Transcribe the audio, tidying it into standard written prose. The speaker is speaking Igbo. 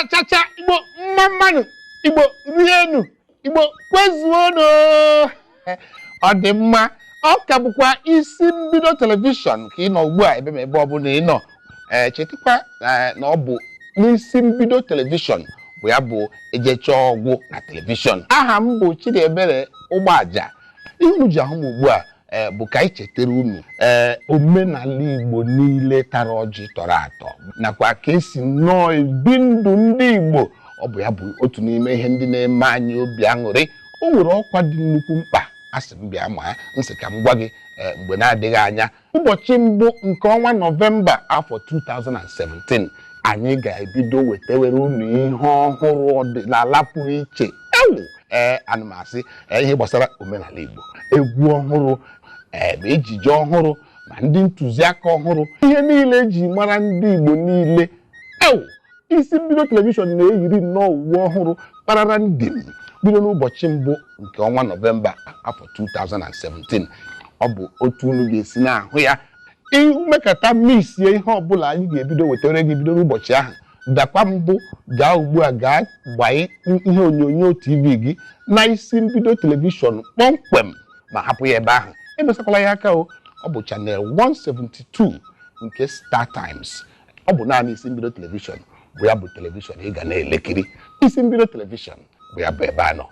cha Igbo mmanụ Igbo rienu Igbo kwezuonu ọ dị mma ọ ka bụkwa isi mbido telivishọn ka ị nọ ugbu a ebe ọ bụla ị nọ chetakwa na ọ bụ n'isi mbido telivishọn bụ ya bụ ejecha ọgwụ na telivishọn. Aha m bụ Chidiebere Ụgbọaja. Ihe unu ji ahụ m ugbu a bụ ka anyị chetara unu omenala Igbo niile tara ọjị tọrọ atọ nakwa ka esi nnọọ ebi ndụ ndị Igbo. Ọ bụ ya bụ otu n'ime ihe ndị na-eme anyị obi aṅụrị. O nwere ọkwa dị nnukwu mkpa asị m bịa ma nsị ka m gwa gị mgbe na-adịghị anya. Ụbọchị mbụ nke ọnwa Nọvemba afọ 2017 anyị ga-ebido wetewere unu ihe ọhụrụ ọdịnala pụrụ iche. Ana m asị ihe gbasara omenala Igbo, egwu ọhụrụ, ejije ọhụrụ ma ndị ntụziaka ọhụrụ, ihe niile eji mara ndị Igbo niile. Isi mbido telivishọn na-eyiri nnọọ uwe ọhụrụ kparara ndị bido n'ụbọchị mbụ nke ọnwa Nọvemba afọ 2017. Ọ bụ otu unu ga-esi na-ahụ ya. Mmekọta misie ihe ọbụla anyị ga-ebido wetara gị bido n'ụbọchị ahụ. Dakwa mbụ gaa ugbu a gaa gbanye ihe onyonyo TV gị na isi mbido telivishọn kpọmkwem ma hapụ ya ebe ahụ. Emesakwala ya aka ọ bụ chanel 172 nke Star Times. Ọ bụ naanị isi mbido telivishọn bụ ya bụ telivishọn ị ga na-elekiri. Isi mbido telivishọn bụ ya bụ ebe a nọ.